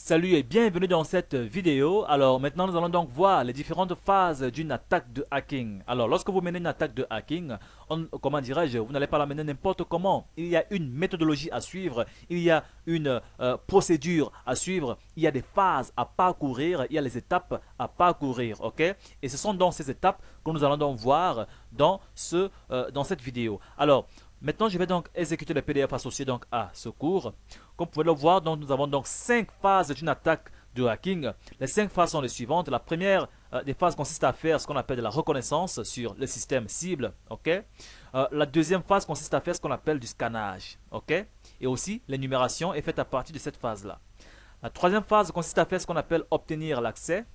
Salut et bienvenue dans cette vidéo. Alors maintenant nous allons donc voir les différentes phases d'une attaque de hacking. Alors lorsque vous menez une attaque de hacking, comment dirais-je, vous n'allez pas la mener n'importe comment. Il y a une méthodologie à suivre, il y a une procédure à suivre, il y a des phases à parcourir, il y a les étapes à parcourir, ok? Et ce sont donc ces étapes que nous allons donc voir dans cette vidéo. Alors maintenant, je vais donc exécuter le PDF associé donc à ce cours. Comme vous pouvez le voir, donc, nous avons donc 5 phases d'une attaque de hacking. Les 5 phases sont les suivantes. La première des phases consiste à faire ce qu'on appelle de la reconnaissance sur le système cible. Okay? La deuxième phase consiste à faire ce qu'on appelle du scannage. Okay? Et aussi, l'énumération est faite à partir de cette phase-là. La troisième phase consiste à faire ce qu'on appelle obtenir l'accès.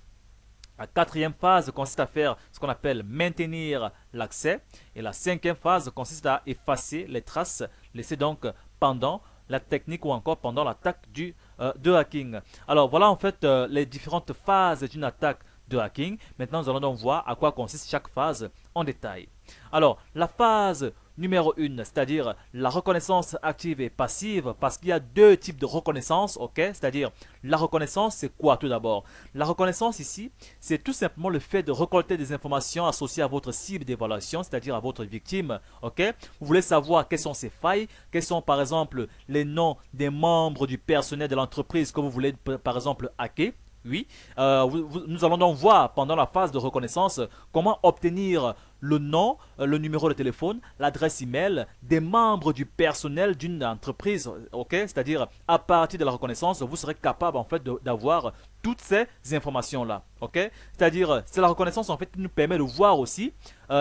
La quatrième phase consiste à faire ce qu'on appelle maintenir l'accès. Et la cinquième phase consiste à effacer les traces laissées donc pendant la technique ou encore pendant l'attaque de hacking. Alors voilà en fait les différentes phases d'une attaque de hacking. Maintenant nous allons donc voir à quoi consiste chaque phase en détail. Alors la phase numéro 1, c'est-à-dire la reconnaissance active et passive, parce qu'il y a deux types de reconnaissance, ok? C'est-à-dire la reconnaissance, c'est quoi tout d'abord? La reconnaissance ici, c'est tout simplement le fait de récolter des informations associées à votre cible d'évaluation, c'est-à-dire à votre victime, ok? Vous voulez savoir quelles sont ses failles, quels sont par exemple les noms des membres du personnel de l'entreprise que vous voulez par exemple hacker. Oui, nous allons donc voir pendant la phase de reconnaissance comment obtenir le nom, le numéro de téléphone, l'adresse email des membres du personnel d'une entreprise. Ok, c'est-à-dire à partir de la reconnaissance, vous serez capable en fait d'avoir toutes ces informations-là. Ok, c'est-à-dire c'est la reconnaissance en fait qui nous permet de voir aussi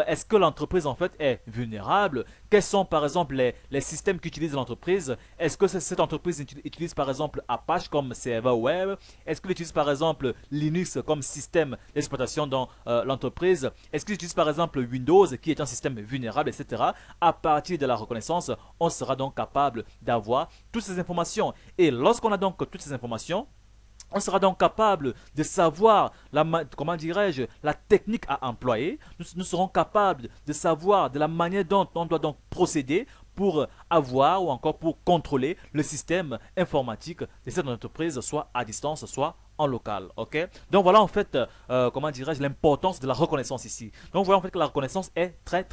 est-ce que l'entreprise en fait est vulnérable, quels sont par exemple les systèmes qu'utilise l'entreprise, est-ce que cette entreprise utilise par exemple Apache comme serveur web, est-ce qu'elle utilise par exemple Linux comme système d'exploitation dans l'entreprise, est-ce qu'elle utilise par exemple Windows qui est un système vulnérable, etc. À partir de la reconnaissance, on sera donc capable d'avoir toutes ces informations. Et lorsqu'on a donc toutes ces informations, on sera donc capable de savoir comment dirais-je, la technique à employer. Nous serons capables de savoir de la manière dont on doit donc procéder pour avoir ou encore pour contrôler le système informatique de cette entreprise, soit à distance, soit en local. Ok, donc voilà en fait, comment dirais-je, l'importance de la reconnaissance ici. Donc voilà en fait que la reconnaissance est très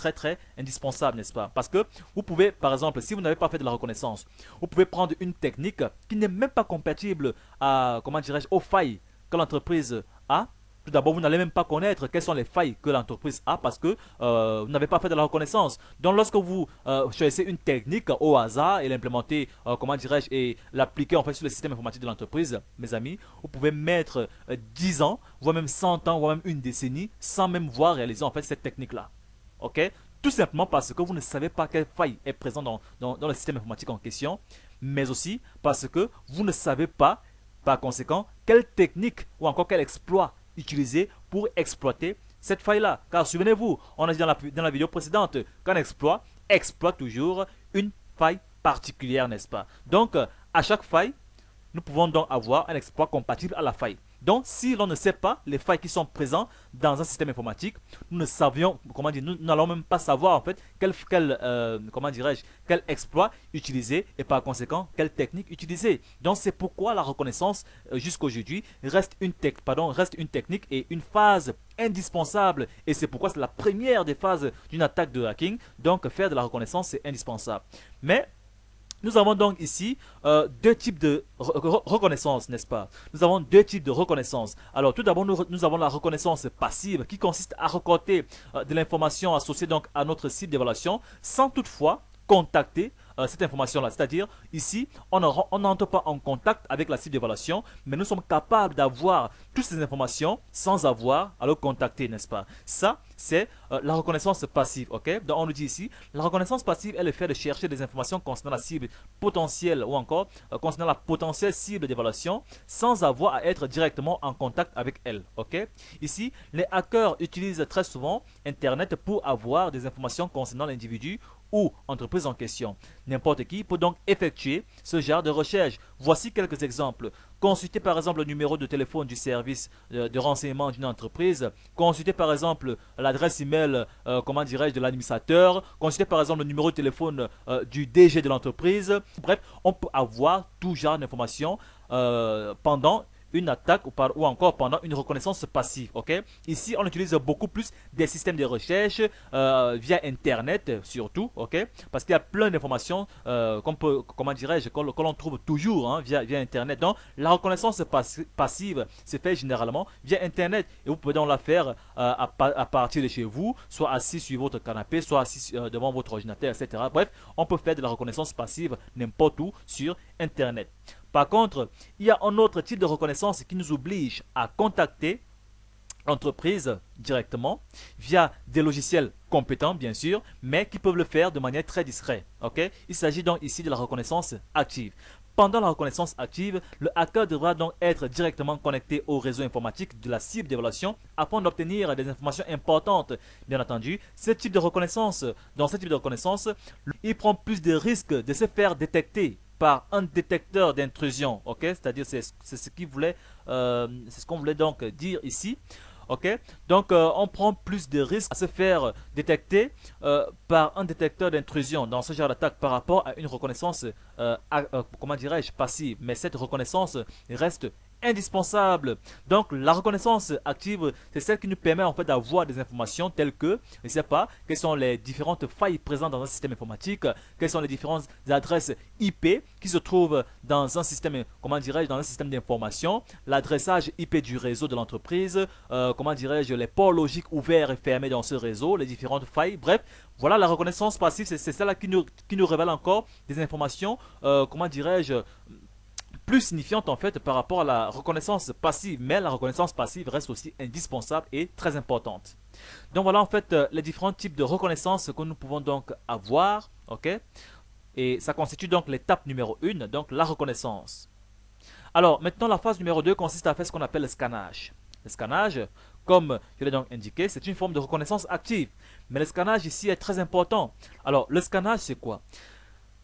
indispensable, n'est-ce pas? Parce que vous pouvez, par exemple, si vous n'avez pas fait de la reconnaissance, vous pouvez prendre une technique qui n'est même pas compatible à, comment dirais-je, aux failles que l'entreprise a. Tout d'abord, vous n'allez même pas connaître quelles sont les failles que l'entreprise a parce que vous n'avez pas fait de la reconnaissance. Donc, lorsque vous choisissez une technique au hasard et l'implémenter, comment dirais-je, et l'appliquer en fait sur le système informatique de l'entreprise, mes amis, vous pouvez mettre 10 ans, voire même 100 ans, voire même une décennie, sans même voir réaliser en fait cette technique-là. Ok? Tout simplement parce que vous ne savez pas quelle faille est présente dans le système informatique en question, mais aussi parce que vous ne savez pas, par conséquent, quelle technique ou encore quel exploit utiliser pour exploiter cette faille-là. Car souvenez-vous, on a dit dans la vidéo précédente qu'un exploit exploite toujours une faille particulière, n'est-ce pas? Donc, à chaque faille, nous pouvons donc avoir un exploit compatible à la faille. Donc, si l'on ne sait pas les failles qui sont présentes dans un système informatique, nous ne savions, comment dire, nous n'allons même pas savoir en fait comment dirais-je, quel exploit utiliser et par conséquent quelle technique utiliser. Donc, c'est pourquoi la reconnaissance jusqu'aujourd'hui reste une technique et une phase indispensable. Et c'est pourquoi c'est la première des phases d'une attaque de hacking. Donc, faire de la reconnaissance, c'est indispensable. Mais nous avons donc ici deux types de reconnaissance, n'est-ce pas? Nous avons deux types de reconnaissance. Alors tout d'abord, nous avons la reconnaissance passive qui consiste à récolter de l'information associée donc à notre site d'évaluation sans toutefois contacter cette information-là. C'est-à-dire, ici, on n'entre pas en contact avec la cible d'évaluation, mais nous sommes capables d'avoir toutes ces informations sans avoir à le contacter, n'est-ce pas? Ça, c'est la reconnaissance passive, ok? Donc, on nous dit ici, la reconnaissance passive est le fait de chercher des informations concernant la cible potentielle ou encore concernant la potentielle cible d'évaluation sans avoir à être directement en contact avec elle, ok? Ici, les hackers utilisent très souvent Internet pour avoir des informations concernant l'individu ou entreprise en question. N'importe qui peut donc effectuer ce genre de recherche. Voici quelques exemples. Consultez par exemple le numéro de téléphone du service de renseignement d'une entreprise. Consultez par exemple l'adresse email, comment dirais-je, de l'administrateur. Consultez par exemple le numéro de téléphone du DG de l'entreprise. Bref, on peut avoir tout genre d'informations pendant une attaque ou encore pendant une reconnaissance passive. Ok, ici on utilise beaucoup plus des systèmes de recherche via internet surtout, ok, parce qu'il y a plein d'informations comment dirais-je, que l'on trouve toujours hein, via internet. Donc la reconnaissance passive se fait généralement via internet et vous pouvez donc la faire à partir de chez vous, soit assis sur votre canapé, soit assis devant votre ordinateur, etc. Bref, on peut faire de la reconnaissance passive n'importe où sur internet. Par contre, il y a un autre type de reconnaissance qui nous oblige à contacter l'entreprise directement via des logiciels compétents bien sûr, mais qui peuvent le faire de manière très discrète. Okay? Il s'agit donc ici de la reconnaissance active. Pendant la reconnaissance active, le hacker devra donc être directement connecté au réseau informatique de la cible d'évaluation afin d'obtenir des informations importantes. Bien entendu, ce type de reconnaissance, dans ce type de reconnaissance, il prend plus de risques de se faire détecter par un détecteur d'intrusion, ok, c'est-à-dire c'est ce qu'il voulait, c'est ce qu'on voulait donc dire ici, ok. Donc on prend plus de risques à se faire détecter par un détecteur d'intrusion dans ce genre d'attaque par rapport à une reconnaissance, comment dirais-je, passive. Mais cette reconnaissance reste indispensable. Donc la reconnaissance active, c'est celle qui nous permet en fait d'avoir des informations telles que, je ne sais pas, quelles sont les différentes failles présentes dans un système informatique, quelles sont les différentes adresses IP qui se trouvent dans un système, comment dirais-je, dans un système d'information, l'adressage IP du réseau de l'entreprise, comment dirais-je, les ports logiques ouverts et fermés dans ce réseau, les différentes failles, bref. Voilà, la reconnaissance passive, c'est celle-là qui nous révèle encore des informations, comment dirais-je, plus signifiante en fait par rapport à la reconnaissance passive, mais la reconnaissance passive reste aussi indispensable et très importante. Donc voilà en fait les différents types de reconnaissance que nous pouvons donc avoir, ok, et ça constitue donc l'étape numéro 1, donc la reconnaissance. Alors maintenant la phase numéro 2 consiste à faire ce qu'on appelle le scannage. Le scannage, comme je l'ai donc indiqué, c'est une forme de reconnaissance active, mais le scannage ici est très important. Alors le scannage c'est quoi?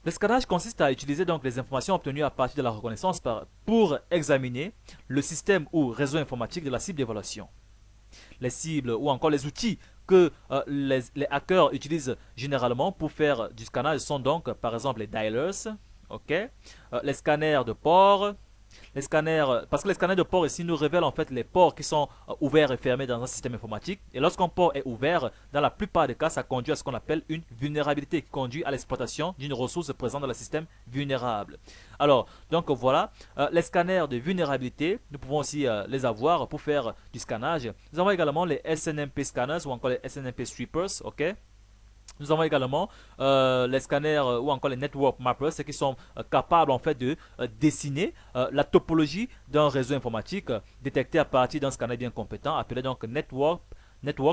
Le scannage consiste à utiliser donc les informations obtenues à partir de la reconnaissance pour examiner le système ou réseau informatique de la cible d'évaluation. Les cibles ou encore les outils que les hackers utilisent généralement pour faire du scannage sont donc par exemple les dialers, okay, les scanners de port, les scanners, parce que les scanners de port ici nous révèlent en fait les ports qui sont ouverts et fermés dans un système informatique. Et lorsqu'un port est ouvert, dans la plupart des cas, ça conduit à ce qu'on appelle une vulnérabilité qui conduit à l'exploitation d'une ressource présente dans le système vulnérable. Alors, donc voilà, les scanners de vulnérabilité, nous pouvons aussi les avoir pour faire du scannage. Nous avons également les SNMP scanners ou encore les SNMP strippers, ok. Nous avons également les scanners ou encore les network mappers, qui sont capables en fait de dessiner la topologie d'un réseau informatique détecté à partir d'un scanner bien compétent appelé donc network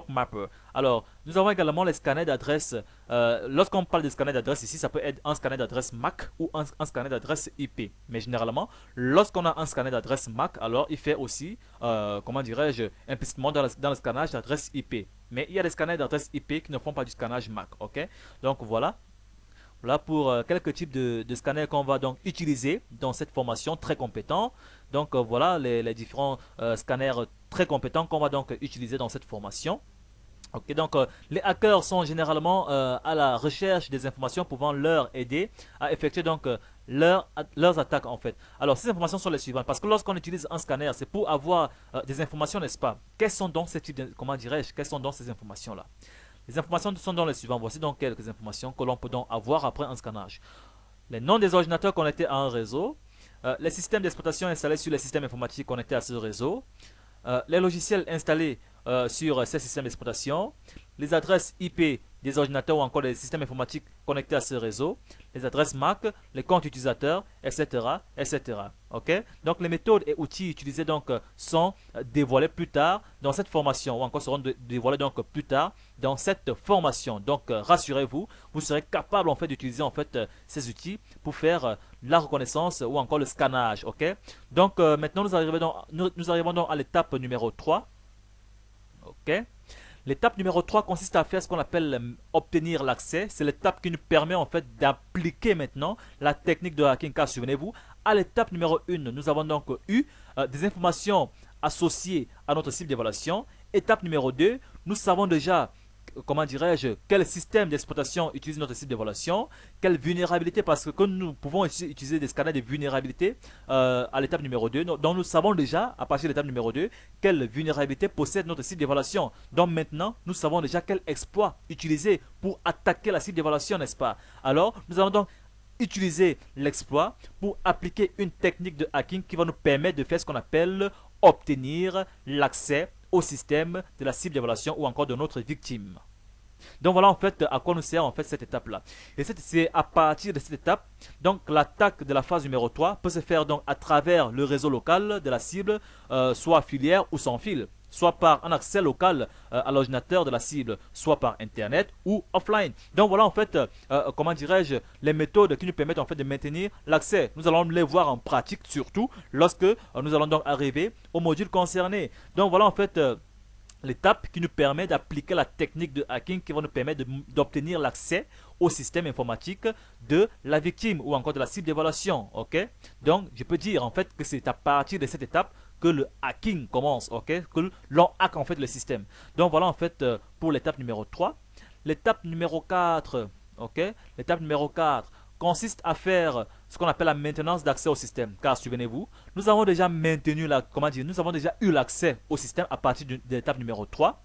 mapper. Alors, nous avons également les scanners d'adresse. Lorsqu'on parle de scanner d'adresse ici, ça peut être un scanner d'adresse MAC ou un scanner d'adresse IP. Mais généralement, lorsqu'on a un scanner d'adresse MAC, alors il fait aussi, comment dirais-je, implicitement dans le scannage d'adresse IP. Mais il y a des scanners d'adresse IP qui ne font pas du scannage MAC. Ok, donc voilà. Voilà pour quelques types de scanners qu'on va donc utiliser dans cette formation très compétent. Donc voilà les différents scanners très compétents qu'on va donc utiliser dans cette formation. Ok, donc les hackers sont généralement à la recherche des informations pouvant leur aider à effectuer donc leurs attaques en fait. Alors ces informations sont les suivantes, parce que lorsqu'on utilise un scanner, c'est pour avoir des informations, n'est-ce pas? Quels sont donc ces types de, comment dirais-je, quelles sont donc ces informations là? Les informations sont dans les suivantes. Voici donc quelques informations que l'on peut donc avoir après un scannage. Les noms des ordinateurs connectés à un réseau, les systèmes d'exploitation installés sur les systèmes informatiques connectés à ce réseau, les logiciels installés sur ces systèmes d'exploitation, les adresses IP des ordinateurs ou encore des systèmes informatiques connectés à ce réseau, les adresses MAC, les comptes utilisateurs, etc. etc. Okay? Donc les méthodes et outils utilisés donc sont dévoilés plus tard dans cette formation, ou encore seront dévoilés donc plus tard dans cette formation. Donc rassurez-vous, vous serez capable en fait d'utiliser en fait ces outils pour faire la reconnaissance ou encore le scannage. Okay? Donc maintenant nous arrivons donc à l'étape numéro 3. Ok. L'étape numéro 3 consiste à faire ce qu'on appelle obtenir l'accès. C'est l'étape qui nous permet en fait d'appliquer maintenant la technique de hacking. Car souvenez-vous, à l'étape numéro 1, nous avons donc eu des informations associées à notre cible d'évaluation. Étape numéro 2, nous savons déjà comment dirais-je, quel système d'exploitation utilise notre site d'évaluation, quelle vulnérabilité, parce que nous pouvons utiliser des scanners de vulnérabilité à l'étape numéro 2, donc nous savons déjà, à partir de l'étape numéro 2, quelle vulnérabilité possède notre site d'évaluation. Donc maintenant, nous savons déjà quel exploit utiliser pour attaquer la site d'évaluation, n'est-ce pas? Alors, nous allons donc utiliser l'exploit pour appliquer une technique de hacking qui va nous permettre de faire ce qu'on appelle obtenir l'accès au système de la cible d'évaluation ou encore de notre victime. Donc voilà en fait à quoi nous sert en fait cette étape là. Et c'est à partir de cette étape, donc l'attaque de la phase numéro 3 peut se faire donc à travers le réseau local de la cible, soit filière ou sans fil, soit par un accès local à l'ordinateur de la cible, soit par internet ou offline. Donc voilà en fait, comment dirais-je, les méthodes qui nous permettent en fait de maintenir l'accès. Nous allons les voir en pratique surtout lorsque nous allons donc arriver au module concerné. Donc voilà en fait l'étape qui nous permet d'appliquer la technique de hacking qui va nous permettre d'obtenir l'accès au système informatique de la victime ou encore de la cible d'évaluation. Ok, donc je peux dire en fait que c'est à partir de cette étape que le hacking commence, ok, que l'on hack en fait le système. Donc voilà en fait pour l'étape numéro 3. L'étape numéro 4, ok, l'étape numéro 4 consiste à faire ce qu'on appelle la maintenance d'accès au système. Car souvenez-vous, nous avons déjà maintenu nous avons déjà eu l'accès au système à partir de l'étape numéro 3.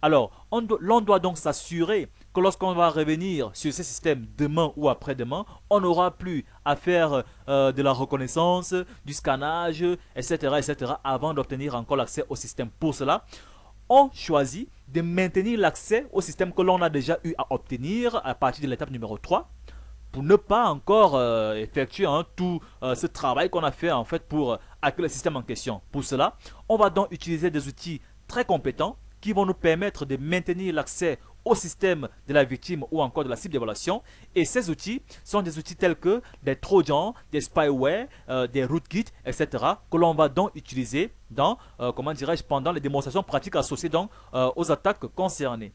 Alors, l'on doit donc s'assurer que lorsqu'on va revenir sur ce système demain ou après-demain, on n'aura plus à faire de la reconnaissance, du scannage, etc., etc., avant d'obtenir encore l'accès au système. Pour cela, on choisit de maintenir l'accès au système que l'on a déjà eu à obtenir à partir de l'étape numéro 3. Pour ne pas encore effectuer tout ce travail qu'on a fait en fait pour hacker le système en question. Pour cela, on va donc utiliser des outils très compétents qui vont nous permettre de maintenir l'accès au système de la victime ou encore de la cible d'évaluation. Et ces outils sont des outils tels que des trojans, des spyware, des rootkits, etc. que l'on va donc utiliser dans, comment dirais-je, pendant les démonstrations pratiques associées donc aux attaques concernées.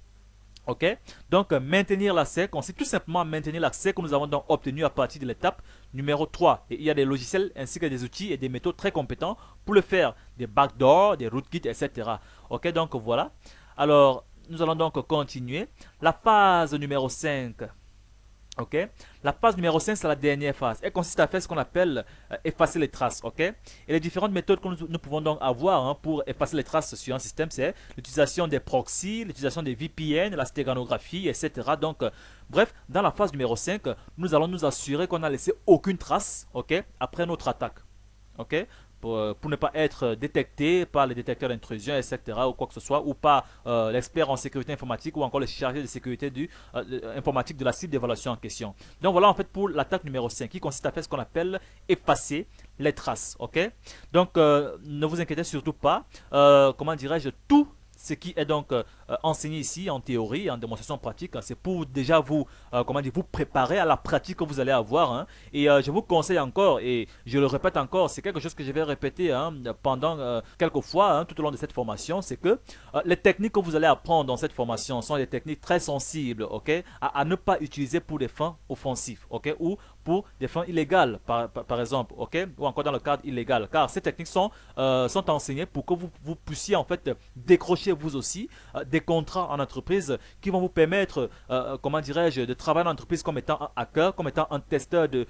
Ok, donc maintenir l'accès consiste tout simplement à maintenir l'accès que nous avons donc obtenu à partir de l'étape numéro 3. Et il y a des logiciels ainsi que des outils et des méthodes très compétents pour le faire, des backdoors, des rootkits, etc. Ok, donc voilà. Alors, nous allons donc continuer. La phase numéro 5. Ok, la phase numéro 5, c'est la dernière phase. Elle consiste à faire ce qu'on appelle effacer les traces. Ok, et les différentes méthodes que nous pouvons donc avoir pour effacer les traces sur un système, c'est l'utilisation des proxys, l'utilisation des VPN, la stéganographie, etc. Donc, bref, dans la phase numéro 5, nous allons nous assurer qu'on n'a laissé aucune trace, ok, après notre attaque. Ok, pour ne pas être détecté par les détecteurs d'intrusion, etc. ou quoi que ce soit, ou par l'expert en sécurité informatique ou encore le chargé de sécurité informatique de la cible d'évaluation en question. Donc voilà en fait pour l'attaque numéro 5 qui consiste à faire ce qu'on appelle effacer les traces. Ok, donc ne vous inquiétez surtout pas, comment dirais-je, tout ce qui est donc enseigné ici en théorie, en démonstration pratique, c'est pour déjà vous, comment dire, vous préparer à la pratique que vous allez avoir. Hein. Et je vous conseille encore, et je le répète encore, c'est quelque chose que je vais répéter pendant quelques fois tout au long de cette formation, c'est que les techniques que vous allez apprendre dans cette formation sont des techniques très sensibles, ok, à ne pas utiliser pour des fins offensives, ok, ou pour des fins illégales, par exemple, ok, ou encore dans le cadre illégal, car ces techniques sont enseignées pour que vous puissiez en fait décrocher vous aussi des contrats en entreprise qui vont vous permettre, comment dirais-je, de travailler en entreprise comme étant un hacker, comme étant un testeur de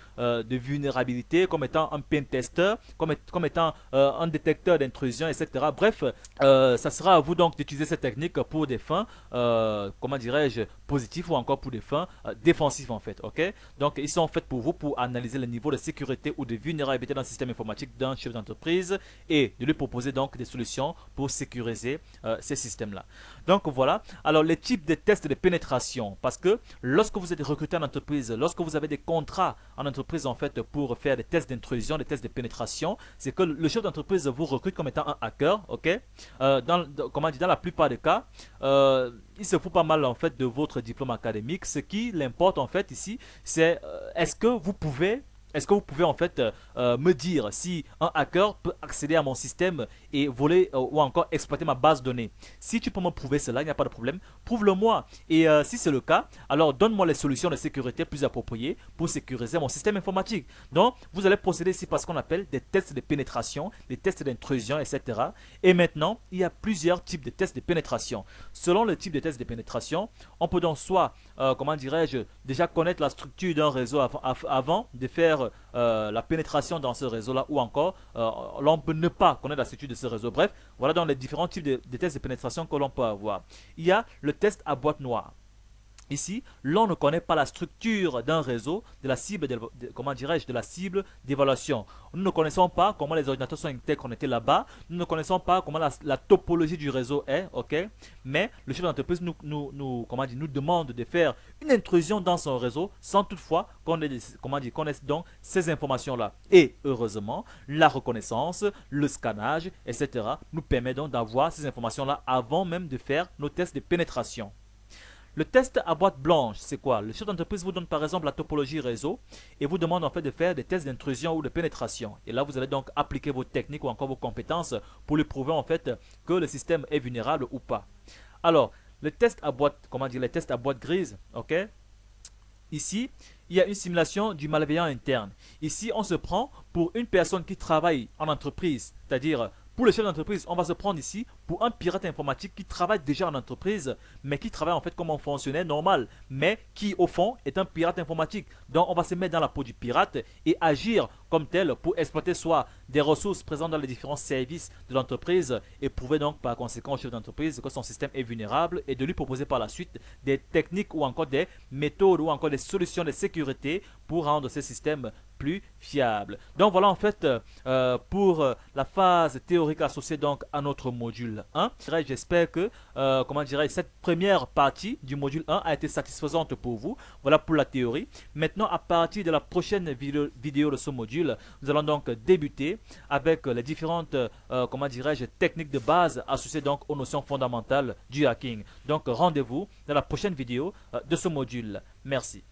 vulnérabilité, comme étant un pen tester, comme étant un détecteur d'intrusion, etc. Bref, ça sera à vous donc d'utiliser cette technique pour des fins, comment dirais-je, positives ou encore pour des fins défensives en fait, ok. Donc ils sont faits pour vous pour analyser le niveau de sécurité ou de vulnérabilité dans le système informatique d'un chef d'entreprise et de lui proposer donc des solutions pour sécuriser ces systèmes-là. Donc voilà, alors les types de tests de pénétration, parce que lorsque vous êtes recruté en entreprise, lorsque vous avez des contrats en entreprise en fait pour faire des tests d'intrusion, des tests de pénétration, c'est que le chef d'entreprise vous recrute comme étant un hacker, ok. Comment dire, dans la plupart des cas, il se fout pas mal en fait de votre diplôme académique. Ce qui l'importe en fait ici, c'est est-ce que vous pouvez Est-ce que vous pouvez en fait me dire si un hacker peut accéder à mon système et voler ou encore exploiter ma base de données? Si tu peux me prouver cela, il n'y a pas de problème. Prouve-le-moi. Et si c'est le cas, alors donne-moi les solutions de sécurité plus appropriées pour sécuriser mon système informatique. Donc, vous allez procéder ici par ce qu'on appelle des tests de pénétration, des tests d'intrusion, etc. Et maintenant, il y a plusieurs types de tests de pénétration. Selon le type de test de pénétration, on peut donc soit, comment dirais-je, déjà connaître la structure d'un réseau avant de faire la pénétration dans ce réseau-là, ou encore l'on peut ne pas connaître la structure de ce réseau. Bref, voilà donc les différents types de tests de pénétration que l'on peut avoir. Il y a le test à boîte noire. Ici, l'on ne connaît pas la structure d'un réseau, de la cible, comment dirais-je, de la cible d'évaluation. Nous ne connaissons pas comment les ordinateurs sont interconnectés là-bas. Nous ne connaissons pas comment la topologie du réseau est, ok. Mais le chef d'entreprise nous demande de faire une intrusion dans son réseau sans toutefois qu'on ait donc ces informations-là. Et heureusement, la reconnaissance, le scannage, etc. nous permet donc d'avoir ces informations-là avant même de faire nos tests de pénétration. Le test à boîte blanche, c'est quoi? Le chef d'entreprise vous donne par exemple la topologie réseau et vous demande en fait de faire des tests d'intrusion ou de pénétration. Et là, vous allez donc appliquer vos techniques ou encore vos compétences pour lui prouver en fait que le système est vulnérable ou pas. Alors, le test à boîte, les tests à boîte grise, ok? Ici, il y a une simulation du malveillant interne. Ici, on se prend pour une personne qui travaille en entreprise, c'est-à-dire pour le chef d'entreprise, on va se prendre ici pour un pirate informatique qui travaille déjà en entreprise, mais qui travaille en fait comme un fonctionnaire normal, mais qui au fond est un pirate informatique. Donc on va se mettre dans la peau du pirate et agir comme tel pour exploiter soit des ressources présentes dans les différents services de l'entreprise et prouver donc par conséquent au chef d'entreprise que son système est vulnérable et de lui proposer par la suite des techniques ou encore des méthodes ou encore des solutions de sécurité pour rendre ce système plus fiable. Donc voilà en fait pour la phase théorique associée donc à notre module 1. J'espère que cette première partie du module 1 a été satisfaisante pour vous. Voilà pour la théorie. Maintenant, à partir de la prochaine vidéo de ce module, nous allons donc débuter avec les différentes techniques de base associées donc aux notions fondamentales du hacking. Donc rendez-vous dans la prochaine vidéo de ce module. Merci.